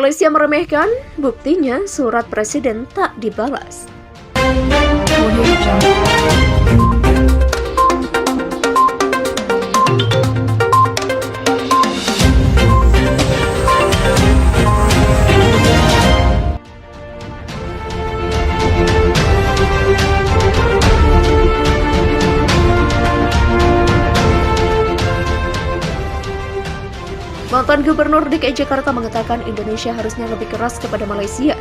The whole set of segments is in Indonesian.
Malaysia meremehkan, buktinya surat presiden tak dibalas. Mantan Gubernur DKI Jakarta mengatakan Indonesia harusnya lebih keras kepada Malaysia.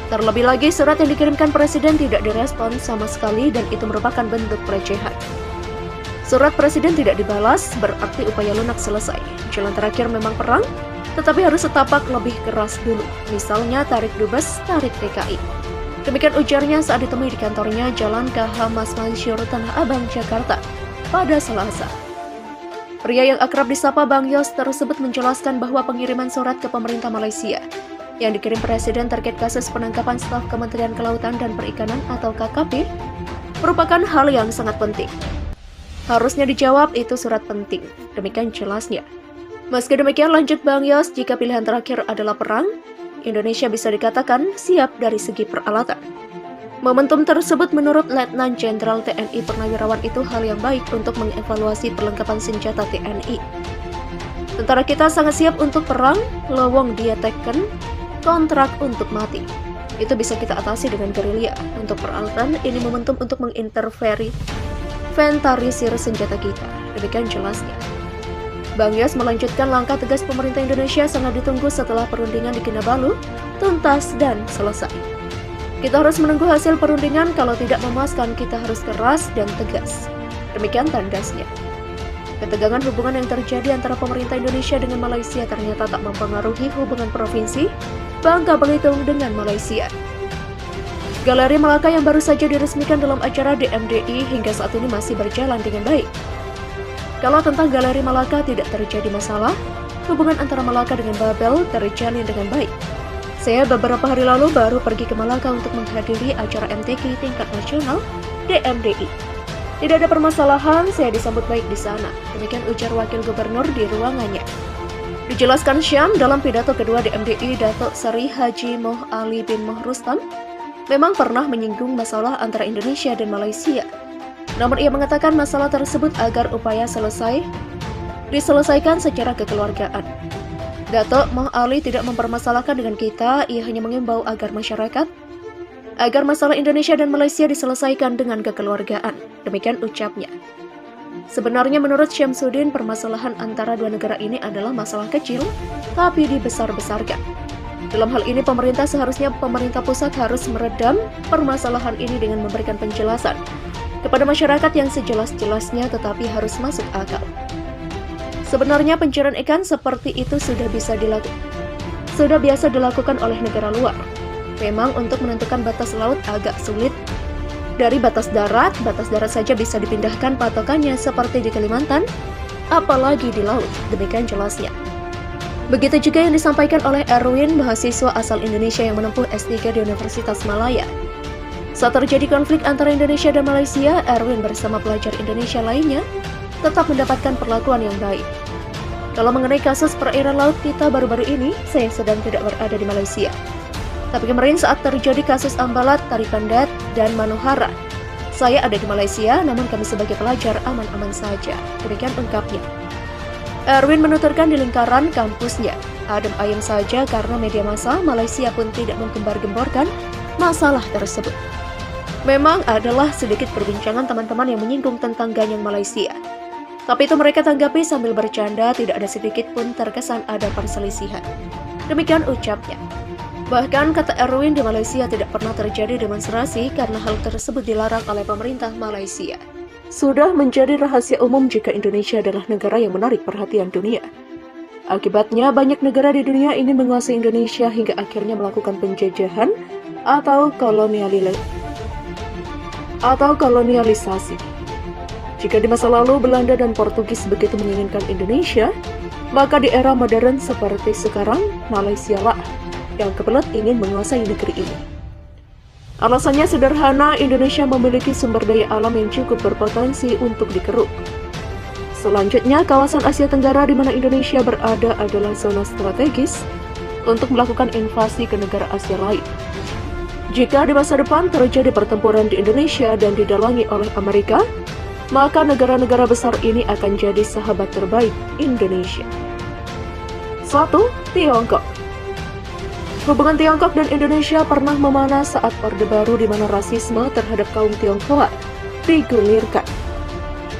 Terlebih lagi, surat yang dikirimkan Presiden tidak direspon sama sekali dan itu merupakan bentuk pelecehan. Surat Presiden tidak dibalas, berarti upaya lunak selesai. Jalan terakhir memang perang, tetapi harus setapak lebih keras dulu. Misalnya tarik Dubes, tarik DKI. Demikian ujarnya saat ditemui di kantornya Jalan KH Mas Mansur, Tanah Abang, Jakarta pada Selasa. Pria yang akrab disapa Bang Yos tersebut menjelaskan bahwa pengiriman surat ke pemerintah Malaysia yang dikirim Presiden terkait kasus penangkapan staf Kementerian Kelautan dan Perikanan atau KKP merupakan hal yang sangat penting. Harusnya dijawab itu surat penting, demikian jelasnya. Meski demikian, lanjut Bang Yos, jika pilihan terakhir adalah perang, Indonesia bisa dikatakan siap dari segi peralatan. Momentum tersebut menurut Letnan Jenderal TNI Purnawirawan itu hal yang baik untuk mengevaluasi perlengkapan senjata TNI. Tentara kita sangat siap untuk perang, lowong dia teken, kontrak untuk mati. Itu bisa kita atasi dengan gerilya. Untuk peralatan, ini momentum untuk menginventarisir senjata kita. Demikian jelasnya. Bang Yos melanjutkan langkah tegas pemerintah Indonesia sangat ditunggu setelah perundingan di Kinabalu tuntas dan selesai. Kita harus menunggu hasil perundingan, kalau tidak memuaskan kita harus keras dan tegas. Demikian tandasnya. Ketegangan hubungan yang terjadi antara pemerintah Indonesia dengan Malaysia ternyata tak mempengaruhi hubungan provinsi Bangka Belitung dengan Malaysia. Galeri Malaka yang baru saja diresmikan dalam acara DMDI hingga saat ini masih berjalan dengan baik. Kalau tentang Galeri Malaka tidak terjadi masalah, hubungan antara Malaka dengan Babel terjalin dengan baik. Saya beberapa hari lalu baru pergi ke Malaka untuk menghadiri acara MTQ tingkat nasional DMDI. Tidak ada permasalahan, saya disambut baik di sana. Demikian ujar Wakil Gubernur di ruangannya. Dijelaskan Syam dalam pidato kedua DMDI, Datuk Seri Haji Moh Ali bin Moh Rustam memang pernah menyinggung masalah antara Indonesia dan Malaysia. Namun ia mengatakan masalah tersebut agar upaya diselesaikan secara kekeluargaan. Datuk Moh Ali tidak mempermasalahkan dengan kita, ia hanya mengimbau agar masalah Indonesia dan Malaysia diselesaikan dengan kekeluargaan. Demikian ucapnya. Sebenarnya menurut Syamsuddin, permasalahan antara dua negara ini adalah masalah kecil, tapi dibesar-besarkan. Dalam hal ini pemerintah pusat harus meredam permasalahan ini dengan memberikan penjelasan kepada masyarakat yang sejelas-jelasnya, tetapi harus masuk akal. Sebenarnya pencarian ikan seperti itu sudah biasa dilakukan oleh negara luar. Memang untuk menentukan batas laut agak sulit. Dari batas darat saja bisa dipindahkan patokannya seperti di Kalimantan, apalagi di laut. Demikian jelasnya. Begitu juga yang disampaikan oleh Erwin, mahasiswa asal Indonesia yang menempuh S3 di Universitas Malaya. Saat terjadi konflik antara Indonesia dan Malaysia, Erwin bersama pelajar Indonesia lainnya tetap mendapatkan perlakuan yang baik. Kalau mengenai kasus perairan laut kita baru-baru ini, saya sedang tidak berada di Malaysia. Tapi kemarin saat terjadi kasus Ambalat, Tarikandat, dan Manohara, saya ada di Malaysia, namun kami sebagai pelajar aman-aman saja. Demikian ungkapnya. Erwin menuturkan di lingkaran kampusnya, adem ayem saja karena media massa Malaysia pun tidak menggembar-gemborkan masalah tersebut. Memang adalah sedikit perbincangan teman-teman yang menyinggung tentang ganyang Malaysia. Tapi itu mereka tanggapi sambil bercanda, tidak ada sedikit pun terkesan ada perselisihan. Demikian ucapnya. Bahkan kata Erwin, di Malaysia tidak pernah terjadi demonstrasi karena hal tersebut dilarang oleh pemerintah Malaysia. Sudah menjadi rahasia umum jika Indonesia adalah negara yang menarik perhatian dunia. Akibatnya banyak negara di dunia ingin menguasai Indonesia hingga akhirnya melakukan penjajahan atau kolonialisasi. Jika di masa lalu Belanda dan Portugis begitu menginginkan Indonesia, maka di era modern seperti sekarang, Malaysia lah yang kebelet ingin menguasai negeri ini. Alasannya sederhana, Indonesia memiliki sumber daya alam yang cukup berpotensi untuk dikeruk. Selanjutnya, kawasan Asia Tenggara di mana Indonesia berada adalah zona strategis untuk melakukan invasi ke negara Asia lain. Jika di masa depan terjadi pertempuran di Indonesia dan didalangi oleh Amerika, maka negara-negara besar ini akan jadi sahabat terbaik Indonesia. 1. Tiongkok. Hubungan Tiongkok dan Indonesia pernah memanas saat Orde Baru di mana rasisme terhadap kaum Tionghoa digulirkan.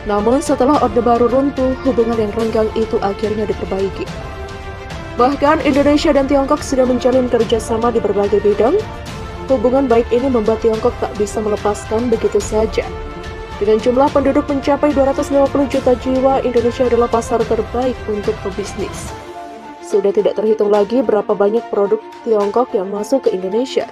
Namun setelah Orde Baru runtuh, hubungan yang renggang itu akhirnya diperbaiki. Bahkan Indonesia dan Tiongkok sudah menjalin kerjasama di berbagai bidang. Hubungan baik ini membuat Tiongkok tak bisa melepaskan begitu saja. Dengan jumlah penduduk mencapai 250 juta jiwa, Indonesia adalah pasar terbaik untuk pebisnis. Sudah tidak terhitung lagi berapa banyak produk Tiongkok yang masuk ke Indonesia.